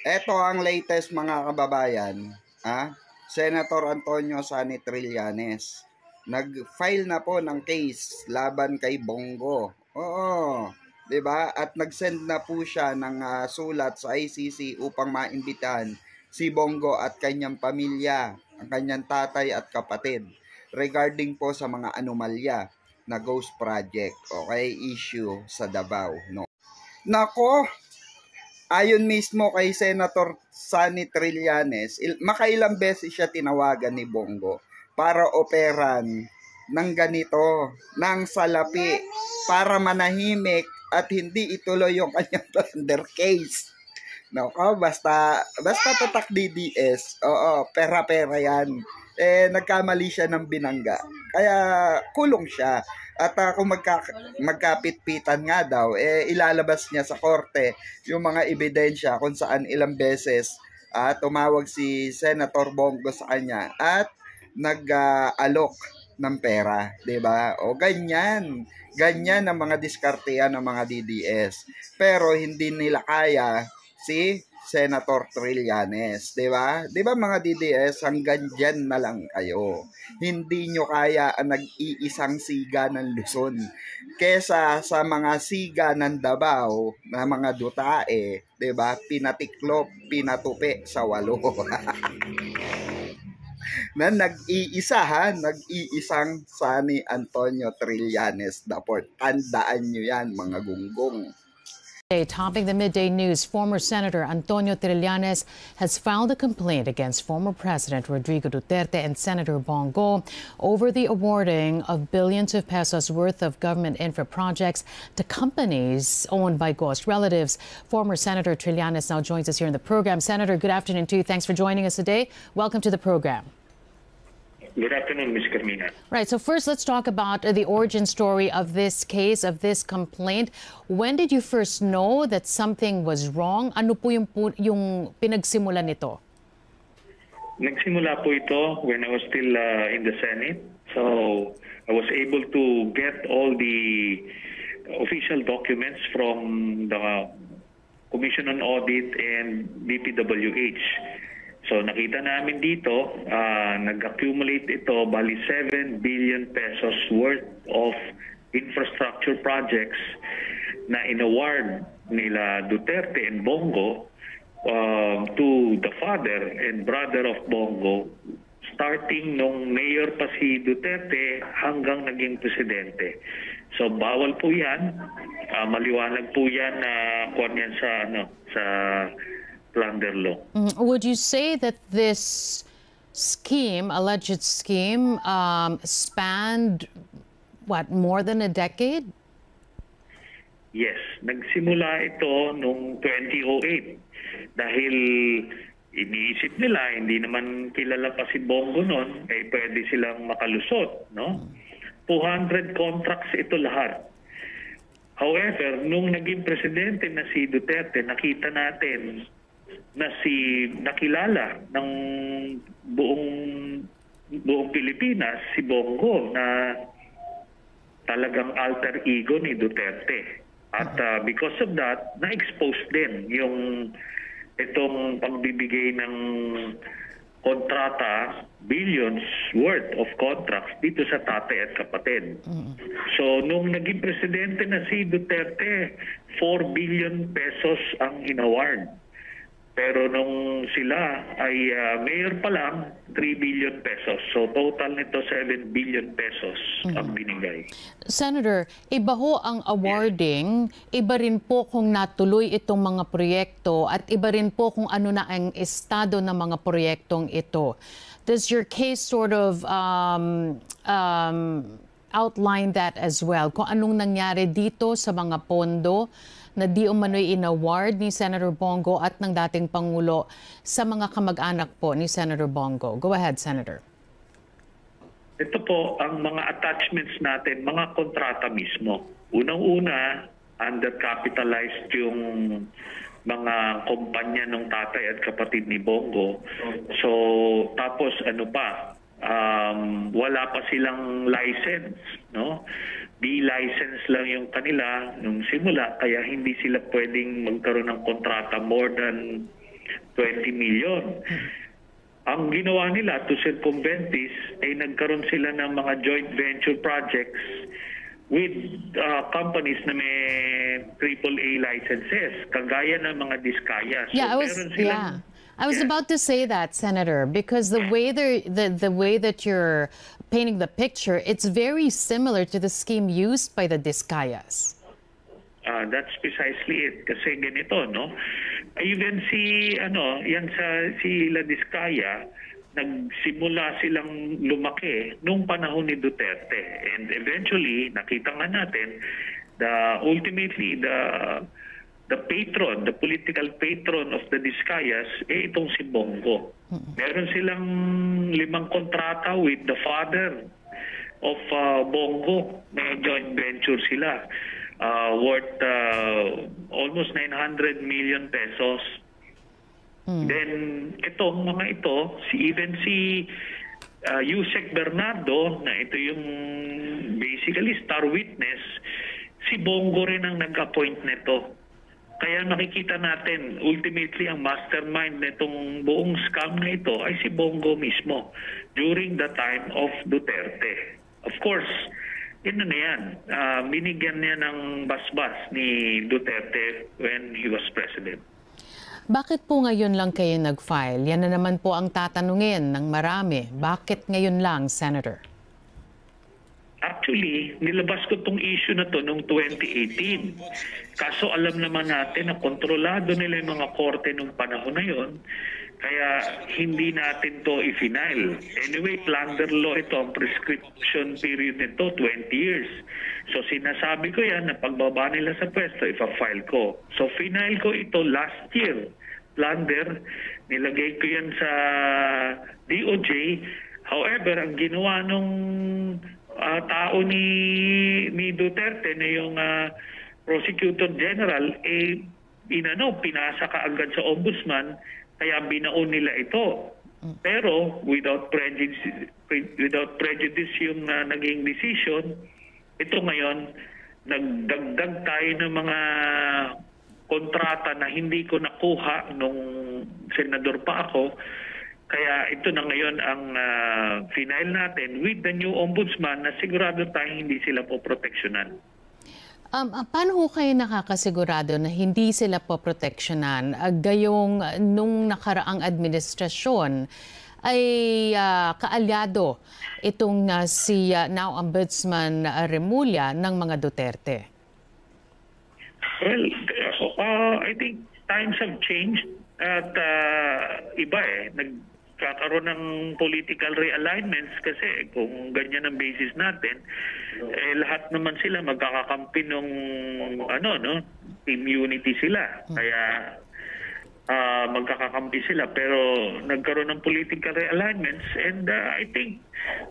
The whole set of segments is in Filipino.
Ito ang latest mga kababayan. Senator Antonio Sani Trillanes. Nag-file na po ng case laban kay Bongo. Oo, 'di ba? At nag-send na po siya ng sulat sa ICC upang maimbitahan si Bongo at kanyang pamilya, ang kanyang tatay at kapatid regarding po sa mga anomalya na ghost project, okay, issue sa Davao, no. Nako, ayon mismo kay Senator Sani Trillanes, makailang beses siya tinawagan ni Bongo para operan ng ganito, ng salapi, para manahimik at hindi ituloy yung kanyang plunder case. Nako, basta tatak DDS, oo, pera-pera yan. Nagkamali siya ng binangga. Kaya kulong siya. At kung magkapit-pitan nga daw, ilalabas niya sa korte yung mga ebidensya kung saan ilang beses tumawag si Senator Bongo sa kanya at nag-alok ng pera, 'di ba? O ganyan. Ganyan ang mga diskartehan ng mga DDS. Pero hindi nila kaya si Senator Trillanes, 'di ba? 'Di ba mga DDS, hanggang diyan na lang kayo. Hindi nyo kaya ang nag-iisang siga ng Luzon kesa sa mga siga ng Davao na mga dutae, 'di ba? Pinatiklop, pinatupi sa walo. Na nag-iisang Sani Antonio Trillanes Daport. Tandaan nyo yan, mga gunggong. Topping the midday news, former Senator Antonio Trillanes has filed a complaint against former President Rodrigo Duterte and Senator Bongo over the awarding of billions of pesos worth of government infra projects to companies owned by ghost relatives. Former Senator Trillanes now joins us here in the program. Senator, good afternoon to you. Thanks for joining us today. Welcome to the program. Good afternoon, Ms. Carmina. Right, so first let's talk about the origin story of this case, of this complaint. When did you first know that something was wrong? Ano po yung pinagsimulan nito? Nagsimula po ito when I was still in the Senate. So I was able to get all the official documents from the Commission on Audit and DPWH. So nakita namin dito, nag-accumulate ito, bali 7 billion pesos worth of infrastructure projects na in-award nila Duterte and Bongo to the father and brother of Bongo, starting nung mayor pa si Duterte hanggang naging presidente. So bawal po yan, maliwanag po yan na kuwan yan sa plunder law. Would you say that this scheme, alleged scheme, spanned, more than a decade? Yes. Nagsimula ito noong 2008 dahil iniisip nila, hindi naman kilala pa si Bongo noon, pwede silang makalusot, no? 200 contracts ito lahat. However, nung naging presidente na si Duterte, nakita natin na nakilala ng buong Pilipinas si Bongo na talagang alter ego ni Duterte. At because of that, na-expose din yung itong pagbibigay ng kontrata, billions worth of contracts dito sa tatay at kapatid. So nung naging presidente na si Duterte, 4 billion pesos ang inaward. Pero nung sila ay mayor pa lang, 3 billion pesos. So total nito 7 billion pesos ang binigay. Senator, iba ho ang awarding, iba rin po kung natuloy itong mga proyekto at iba rin po kung ano na ang estado ng mga proyektong ito. Does your case sort of outline that as well? Kung anong nangyari dito sa mga pondo na di umano'y in-award ni Senator Bongo at ng dating Pangulo sa mga kamag-anak po ni Senator Bongo. Go ahead, Senator. Ito po ang mga attachments natin, mga kontrata mismo. Unang-una, undercapitalized yung mga kumpanya ng tatay at kapatid ni Bongo. So, tapos ano pa, wala pa silang license, no? B-license lang yung kanila nung simula, kaya hindi sila pwedeng magkaroon ng kontrata more than 20 million. Ang ginawa nila to circumvent this ay nagkaroon sila ng mga joint venture projects with companies na may AAA licenses, kagaya ng mga Diskaya. So, I was about to say that, Senator, because the way that you're painting the picture, it's very similar to the scheme used by the Diskayas. That's precisely it. Kasi ganito, no? Even si La Diskaya, nagsimula silang lumaki nung panahon ni Duterte. And eventually, nakita nga natin, ultimately, the patron, the political patron of the Diskayas, itong si Bongo. Meron silang 5 kontrata with the father of Bongo. May joint venture sila. Worth almost 900 million pesos. Then, itong mga ito, si Yusek Bernardo, na ito yung basically star witness, si Bongo rin ang nag-appoint nito. Kaya nakikita natin, ultimately, ang mastermind nitong buong scam na ito ay si Bongo mismo during the time of Duterte. Of course, na yan. Binigyan niya ng basbas ni Duterte when he was president. Bakit po ngayon lang kayo nag-file? Yan na naman po ang tatanungin ng marami. Bakit ngayon lang, Senator? Actually, nilabas ko itong issue na to noong 2018. Kaso alam naman natin na kontrolado nila yung mga korte nung panahon na yon. Kaya hindi natin to i-final. Anyway, plunder law ito, ang prescription period nito, 20 years. So sinasabi ko yan na pagbaba nila sa pwesto, ipa-file ko. So final ko ito last year. Plunder, nilagay ko yan sa DOJ. However, ang ginawa nung tao ni Duterte na yung Prosecutor General, pinasa ka agad sa Ombudsman, kaya binaon nila ito. Pero without prejudice yung naging decision, ito ngayon, nagdagdag tayo ng mga kontrata na hindi ko nakuha nung senador pa ako. Kaya ito na ngayon ang final natin with the new ombudsman na sigurado tayong hindi sila po proteksyonan. Paano ho kayo nakakasigurado na hindi sila po proteksyonan? Gayong nung nakaraang administrasyon ay kaalyado itong si now Ombudsman Remulla ng mga Duterte? Well, I think times have changed at iba nagkakaroon ng political realignments kasi kung ganyan ang basis natin, lahat naman sila magkakakampi ng immunity sila. Kaya magkakakampi sila pero nagkaroon ng political realignments and I think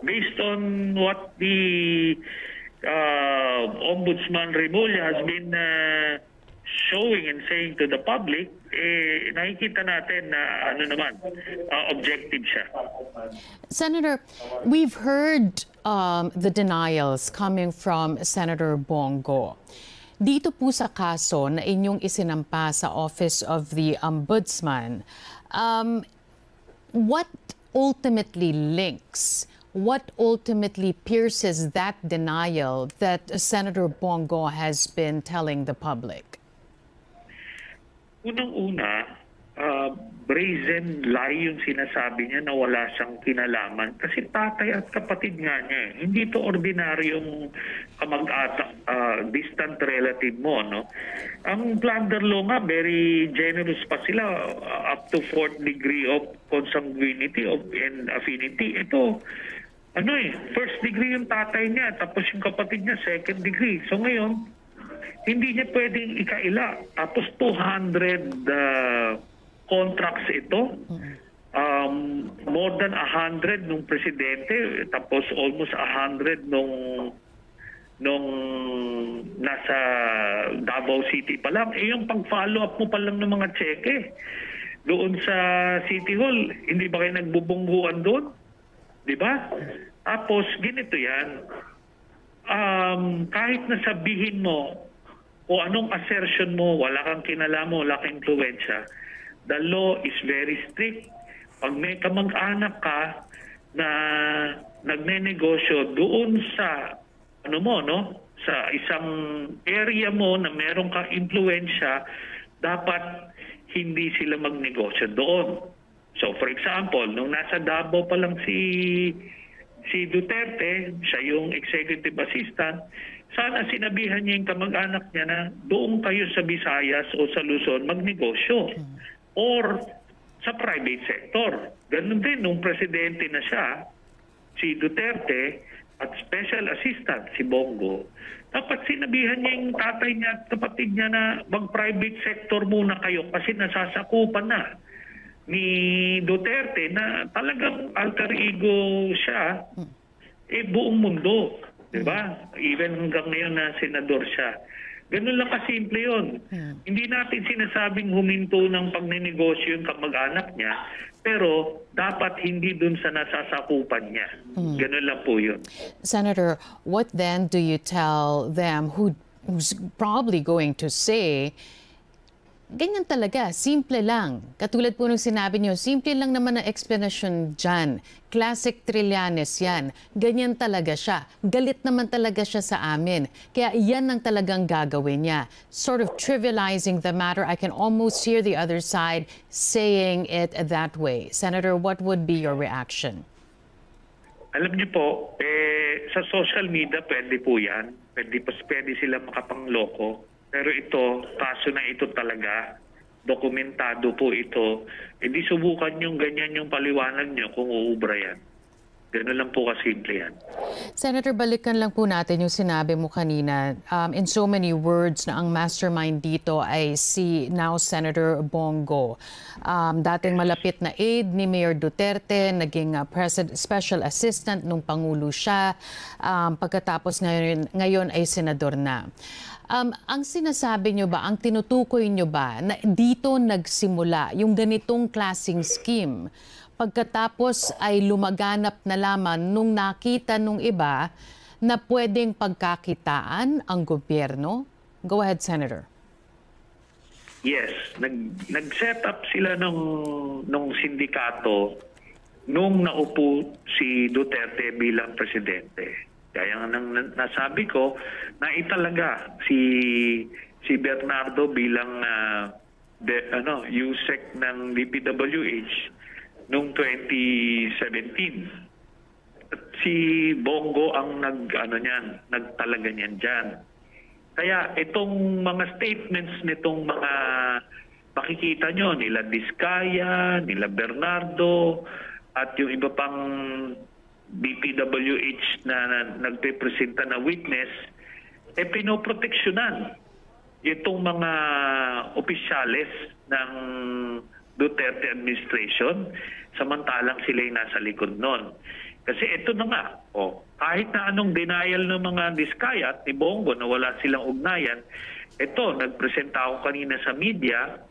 based on what the Ombudsman Remulla has been showing and saying to the public, nakikita natin na objective siya. Senator, we've heard the denials coming from Senator Bongo. Dito po sa kaso na inyong isinampa sa Office of the Ombudsman, what ultimately links, what ultimately pierces that denial that Senator Bongo has been telling the public? Unang-una, brazen lie yung sinasabi niya na wala siyang kinalaman. Kasi tatay at kapatid nga niya. Hindi to ordinaryong kamag-atak, distant relative mo. No? Ang plunder law nga, very generous pa sila, up to 4th degree of consanguinity and affinity. Ito, first degree yung tatay niya, tapos yung kapatid niya, 2nd degree. So ngayon, hindi niya pwedeng ikaila. Tapos 200 contracts ito. More than 100 nung presidente, tapos almost 100 nung nasa Davao City pa lang. Yung pag-follow up mo pa lang ng mga cheque. Doon sa City Hall, hindi ba kayo nagbubungguan doon? Di ba? Tapos, ganito yan. Kahit nasabihin mo, o anong assertion mo, wala kang kinalaman, wala kang influensya, the law is very strict. Pag may kamag-anak ka na nagnenegosyo doon sa sa isang area mo na meron kang impluwensya, dapat hindi sila magnegosyo doon. So for example, nung nasa Davao pa lang si Duterte, siya yung executive assistant, sana sinabihan niya yung kamag-anak niya na doon kayo sa Visayas o sa Luzon magnegosyo. Or sa private sector. Ganun din nung presidente na siya, si Duterte, at special assistant si Bongo, dapat sinabihan niya yung tatay niya at kapatid niya na mag-private sector muna kayo kasi nasasakupan na ni Duterte na talagang alter ego siya, buong mundo. Diba? Even hanggang ngayon na senador siya. Ganun lang kasimple yun. Hindi natin sinasabing huminto ng pagnenegosyo yung kamag-anak niya, pero dapat hindi dun sa nasasakupan niya. Ganun lang po yun. Senator, what then do you tell them who's probably going to say, ganyan talaga, simple lang. Katulad po nung sinabi niyo, simple lang naman ang explanation dyan. Classic Trillanes yan. Ganyan talaga siya. Galit naman talaga siya sa amin. Kaya yan ang talagang gagawin niya. Sort of trivializing the matter. I can almost hear the other side saying it that way. Senator, what would be your reaction? Alam niyo po, sa social media pwede po yan. Pwede sila makapangloko. Pero ito, kaso na ito talaga, dokumentado po ito, hindi subukan yung ganyan yung paliwanag nyo kung uubra yan. Ganun lang po kasimple yan. Senator, balikan lang po natin yung sinabi mo kanina. In so many words na ang mastermind dito ay si now Senator Bongo. Dating malapit na aide ni Mayor Duterte, naging special assistant nung Pangulo siya. Pagkatapos ngayon ay senador na. Ang sinasabi nyo ba, ang tinutukoy nyo ba na dito nagsimula yung ganitong klaseng scheme? Pagkatapos ay lumaganap na lamang nung nakita nung iba na pwedeng pagkakitaan ang gobyerno? Go ahead, Senator. Yes, nag-set up sila nung sindikato nung naupo si Duterte bilang presidente. Kaya nga nasabi ko na italaga si Bernardo bilang USEC ng DPWH noong 2017. At si Bongo ang nagtalaga niyan diyan. Kaya itong mga statements nitong mga makikita nyo, nila Diskaya, nila Bernardo, at yung iba pang DPWH na nagpepresenta na witness, pinoproteksyonan itong mga opisyales ng Duterte administration, samantalang sila'y nasa likod nun. Kasi ito na nga, kahit na anong denial ng mga Diskaya at ni Bongo na wala silang ugnayan, ito, nagpresenta ako kanina sa media,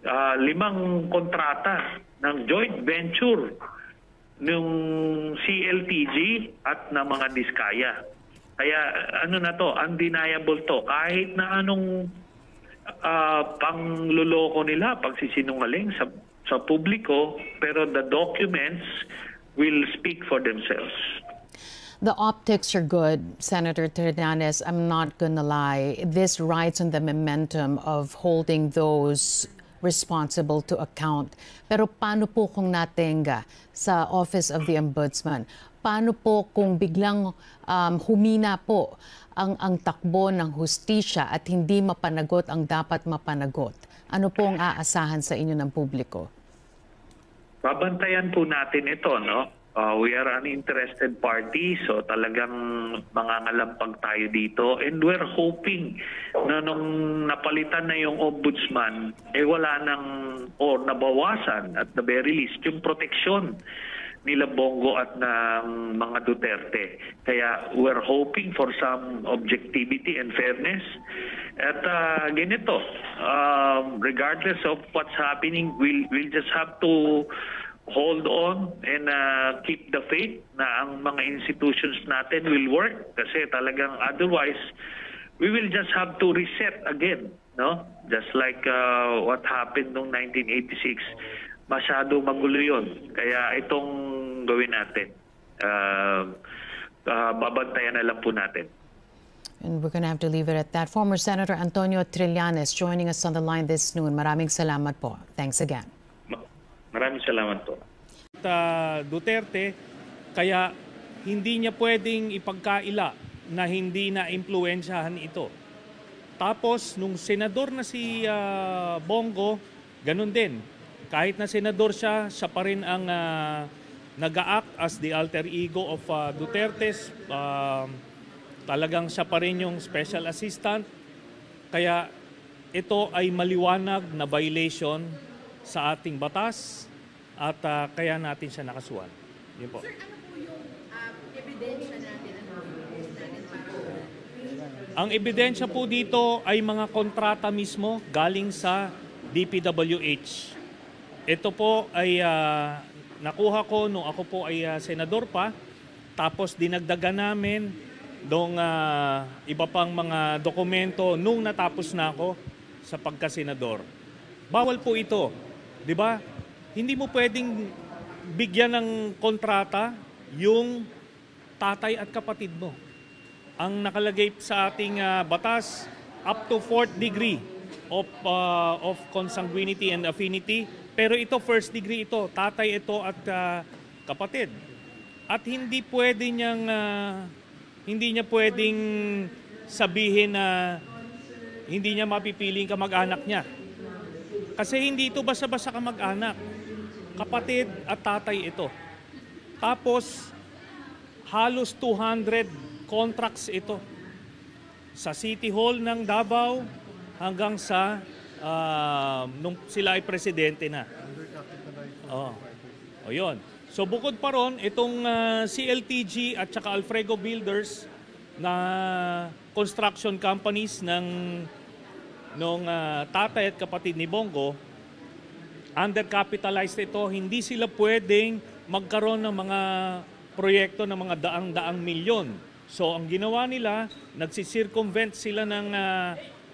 5 kontrata ng joint venture ng CLTG at ng mga Diskaya. Kaya undeniable to. Kahit na anong pangluloko nila, pagsisinungaling sa publiko, pero the documents will speak for themselves. The optics are good, Senator Trillanes. I'm not gonna lie. This rides on the momentum of holding those responsible to account. Pero paano po kung natenga sa Office of the Ombudsman? Paano po kung biglang humina po ang takbo ng hustisya at hindi mapanagot ang dapat mapanagot? Ano po ang aasahan sa inyo ng publiko? Babantayan po natin ito, no? We are an interested party, so talagang mangangalampag tayo dito. And we're hoping na nung napalitan na yung ombudsman, wala nang, or nabawasan at the very least, yung proteksyon nila Bongo at ng mga Duterte. Kaya we're hoping for some objectivity and fairness. At ganito, regardless of what's happening, we'll just have to hold on and keep the faith na ang mga institutions natin will work kasi talagang otherwise we will just have to reset again no? Just like what happened noong 1986, masyado magulo yun. Kaya itong gawin natin, babantayan na lang po natin. And we're going to have to leave it at that. Former Senator Antonio Trillanes joining us on the line this noon. Maraming salamat po. Thanks again. Maraming salamat po. Duterte, kaya hindi niya pwedeng ipagkaila na hindi na impluwensyahan ito. Tapos, nung senador na si Bongo, ganun din. Kahit na senador siya, siya pa rin ang nag-a-act as the alter ego of Duterte's. Talagang siya pa rin yung special assistant. Kaya ito ay maliwanag na violation sa ating batas at kaya natin siya nakasuhan. Yun po. Sir, ano po yung ebidensya natin? Ang ebidensya po dito ay mga kontrata mismo galing sa DPWH. Ito po ay nakuha ko nung ako po ay senador pa. Tapos dinagdagan namin nung iba pang mga dokumento nung natapos na ako sa pagkasenador. Bawal po ito. 'Di ba? Hindi mo pwedeng bigyan ng kontrata yung tatay at kapatid mo. Ang nakalagay sa ating batas, up to 4th degree of consanguinity and affinity. Pero ito, first degree ito. Tatay ito at kapatid. At hindi pwede niyang, hindi niya pwedeng sabihin na hindi niya mapipiling kamag-anak niya. Kasi hindi ito basta-basta kamag-anak. Kapatid at tatay ito. Tapos, halos 200 contracts ito. Sa City Hall ng Davao hanggang sa nung sila ay presidente na. O yun. So bukod pa ron, itong CLTG at saka Alfrego Builders na construction companies nung tatay at kapatid ni Bongo, undercapitalized ito. Hindi sila pwedeng magkaroon ng mga proyekto ng mga daang-daang milyon. So ang ginawa nila, nagsisircumvent sila ng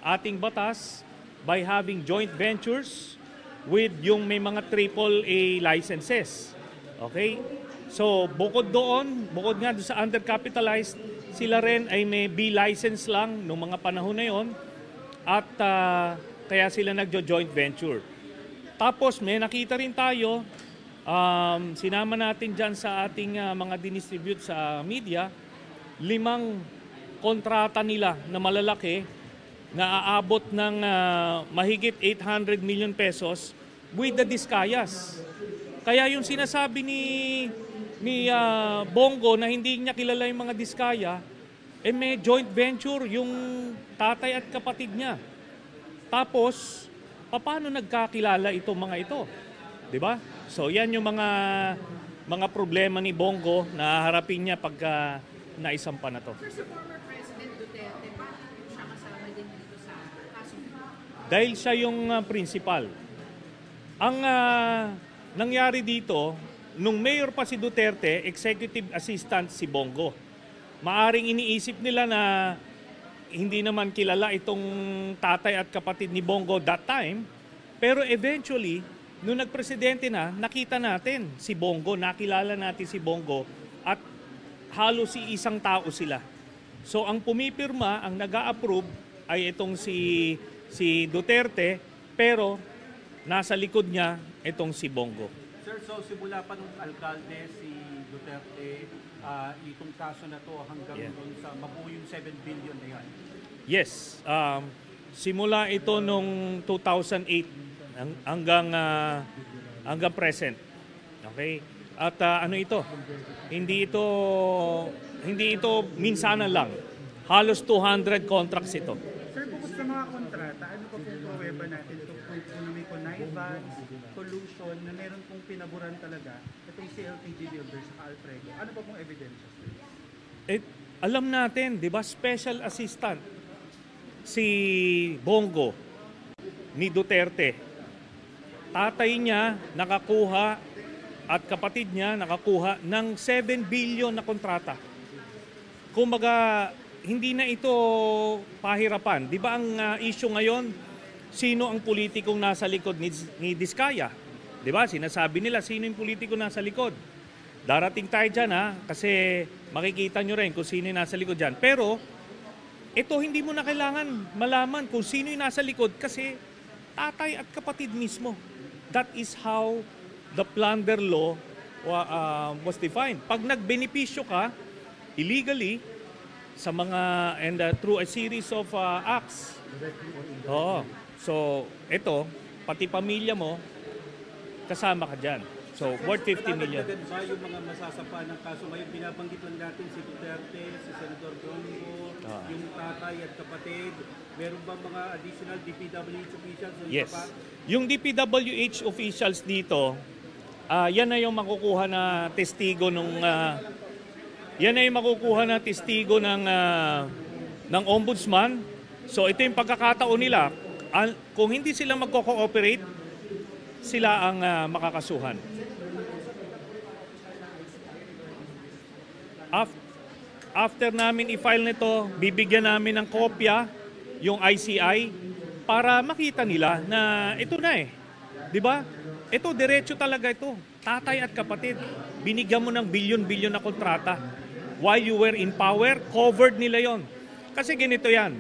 ating batas by having joint ventures with yung may mga AAA licenses. Okay? So bukod nga doon sa undercapitalized, sila rin ay may B license lang nung mga panahon na yon at kaya sila nagjo-joint venture. Tapos may nakita rin tayo, sinama natin dyan sa ating mga dinistribute sa media, 5 kontrata nila na malalaki na aabot ng mahigit 800 million pesos with the Discayas. Kaya yung sinasabi ni Bongo na hindi niya kilala yung mga Discaya, may joint venture yung tatay at kapatid niya. Tapos, paano nagkakilala itong mga ito? 'Di ba? So yan yung mga problema ni Bongo na harapin niya pagka naisampa na to. Sir, former President Duterte, bakit siya kasama din dito sa kaso? Dahil siya yung principal. Ang nangyari dito, nung mayor pa si Duterte, executive assistant si Bongo. Maaring iniisip nila na hindi naman kilala itong tatay at kapatid ni Bongo that time, pero eventually, nung nagpresidente na, nakita natin si Bongo, nakilala natin si Bongo, at halos isang tao sila. So ang pumipirma, ang nag-a-approve ay itong si Duterte, pero nasa likod niya itong si Bongo. Sir, so simula pa nung alkalde si Duterte, itong kaso na to hanggang doon sa mabuo yung 7 billion na yan? Yes. Simula ito nung 2008 hanggang present. Okay? At ano ito? Hindi ito minsanan lang. Halos 200 contracts ito. Sir, bukod sa mga kontrata, ano pa pong pruweba natin to prove na may connivance, collusion, na meron pong pinaburan talaga itong CLTG Builders sa Alfrego? Ano pa pong evidence? Alam natin, di ba, special assistant si Bongo ni Duterte. Tatay niya nakakuha at kapatid niya nakakuha ng 7 billion na kontrata. Kumbaga, hindi na ito pahirapan. Di ba ang issue ngayon, sino ang politikong nasa likod ni Diskaya. Di ba? Sinasabi nila sino yung politiko nasa likod. Darating tayo dyan ha, kasi makikita nyo rin kung sino yung nasa likod dyan. Pero, ito hindi mo na kailangan malaman kung sino yung nasa likod kasi tatay at kapatid mismo. That is how the plunder law was defined. Pag nagbenepisyo ka illegally sa mga and through a series of acts. Oo. So, ito, pati pamilya mo kasama ka diyan. So, worth 50 million. Agad ba yung mga masasapa ng kaso? Ngayon, binabanggit lang natin si Duterte, si Senador Bongo, yung tatay at kapatid. Meron ba mga additional DPWH officials? Yes. Yung DPWH officials dito, yan na yung makukuha na testigo ng ombudsman. So ito yung pagkakataon nila. Kung hindi sila magko-cooperate, sila ang makakasuhan. After namin i-file nito, bibigyan namin ng kopya yung ICI para makita nila na ito na eh. 'Di ba? Ito diretso talaga ito. Tatay at kapatid, binigyan mo ng bilyon-bilyon na kontrata. While you were in power, covered nila 'yon. Kasi ganito 'yan.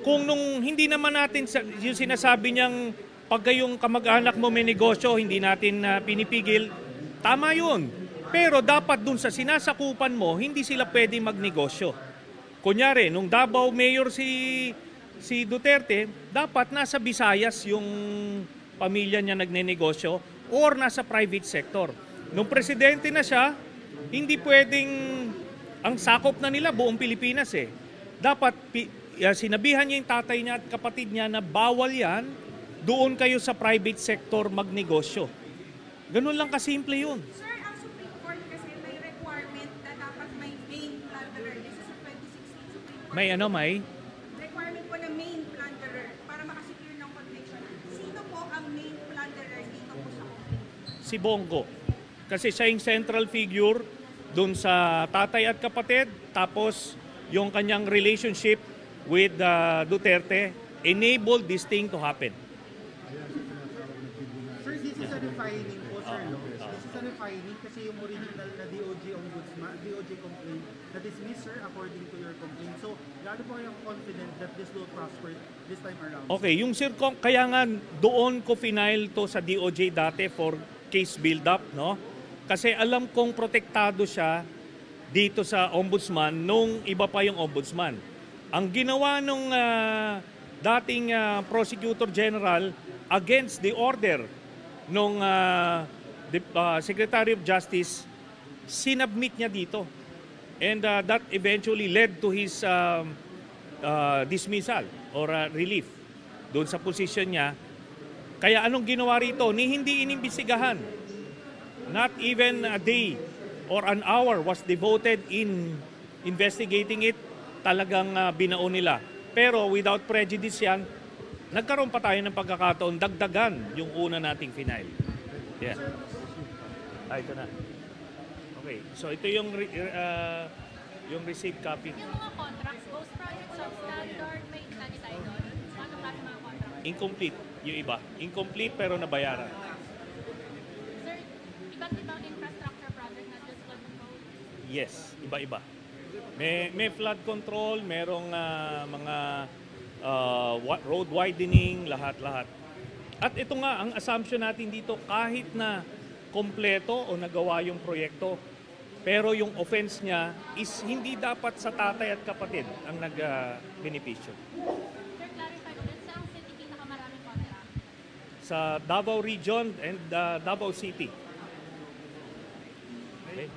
Kung nung hindi naman natin yung sinasabi niyang pagka yung kamag-anak mo may negosyo, hindi natin pinipigil, tama 'yun. Pero dapat dun sa sinasakupan mo, hindi sila pwedeng magnegosyo. Kunyari, nung Davao Mayor si Duterte, dapat nasa Visayas yung pamilya niya nagnenegosyo or nasa private sector. Nung presidente na siya, hindi pwedeng, ang sakop na nila buong Pilipinas eh. Dapat sinabihan niya yung tatay niya at kapatid niya na bawal yan, doon kayo sa private sector magnegosyo. Ganun lang kasimple yun. Sir, ang Supreme Court kasi may requirement na dapat may main plunderer. This is a 2016 Supreme Court. May Requirement po na main plunderer para makasecure ng conviction. Sino po ang main plunderer dito po sa complaint? Si Bongo. Kasi siya yung central figure dun sa tatay at kapatid. Tapos yung kanyang relationship with Duterte enabled this thing to happen. Sir, this is a refining po, sir, no? This is a refining kasi yung original na DOJ ombudsman, DOJ complaint na dismissed, sir, according to your complaint. So, gaano po kayong confident that this will prosper this time around? Okay, yung kaya nga doon ko final to sa DOJ dati for case build-up, no? Kasi alam kong protektado siya dito sa ombudsman nung iba pa yung ombudsman. Ang ginawa nung dating prosecutor general against the order nung Secretary of Justice, sinubmit niya dito. And that eventually led to his dismissal or relief doon sa position niya. Kaya anong ginawa rito? Hindi inimbestigahan. Not even a day or an hour was devoted in investigating it. Talagang binaon nila. Pero without prejudice yan, nagkaroon pa tayo ng pagkakataon, dagdagan yung una nating final. Yeah. Ito na. Okay, so ito yung receipt copy. Yung mga contracts, ghost project, substandard, may nani tayo doon? Ano klase mga contracts? Incomplete, yung iba. Incomplete pero nabayaran. Sir, iba't ibang infrastructure project na just flood control? Yes, iba-iba. May flood control, merong mga road widening, lahat-lahat. At ito nga, ang assumption natin dito, kahit na kompleto o nagawa yung proyekto, pero yung offense niya is hindi dapat sa tatay at kapatid ang nag-benepisyo. Sir, clarify ko din, saan city pinakamaraming contract? Sa Davao Region and Davao City. Okay.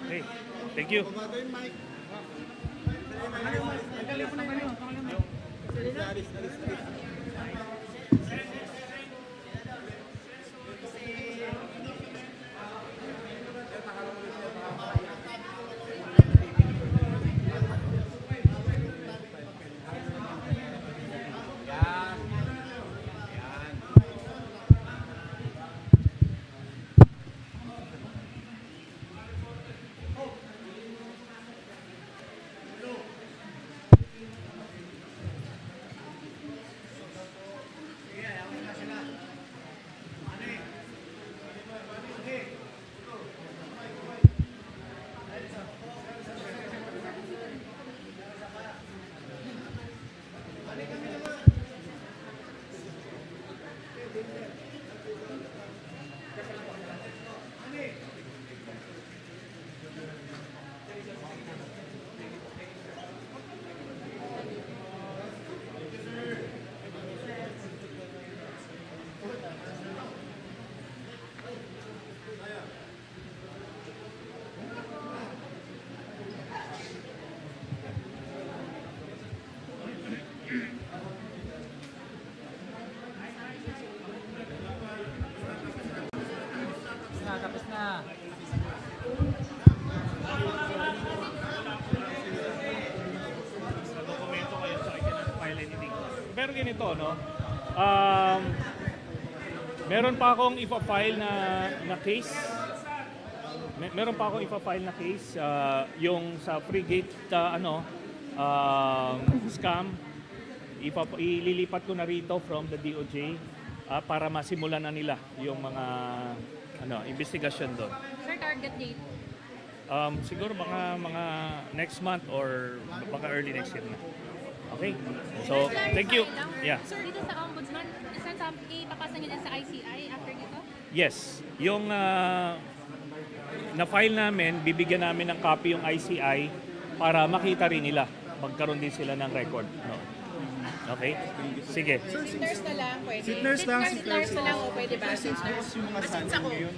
Okay. Thank you. ganito, no? Meron pa akong ipa-file na case. Meron pa akong ipa-file na case, yung sa Frigate scam. Ililipat ko na rito from the DOJ para masimulan na nila yung mga investigasyon doon. Sir, target date? Siguro mga next month or baka early next year na. Okay? So, thank you. Yeah. Sir, dito sa Ombudsman, ipapasa niyo din sa ICI after dito? Yes. Yung na-file namin, bibigyan namin ng copy yung ICI para makita rin nila. Magkaroon din sila ng record. No. Okay? Sige. Nurse na lang pwede. Nurse lang, Nurse na lang o pwede ba? Since boss yung mga sana ngayon,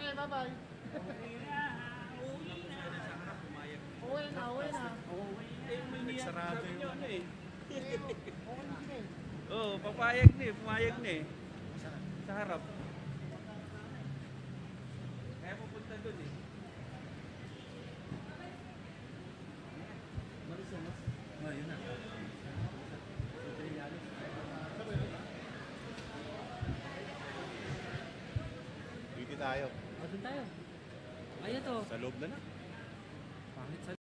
Okay, bye-bye. Uwi na. Nagsarado yung ano eh. Okay. Oo, papayag na eh. Pumayag na eh. Sa harap. Kaya pupunta dun eh. Yun na. Dito tayo. Doon tayo. Ayan to. Sa loob na na. Pangit sa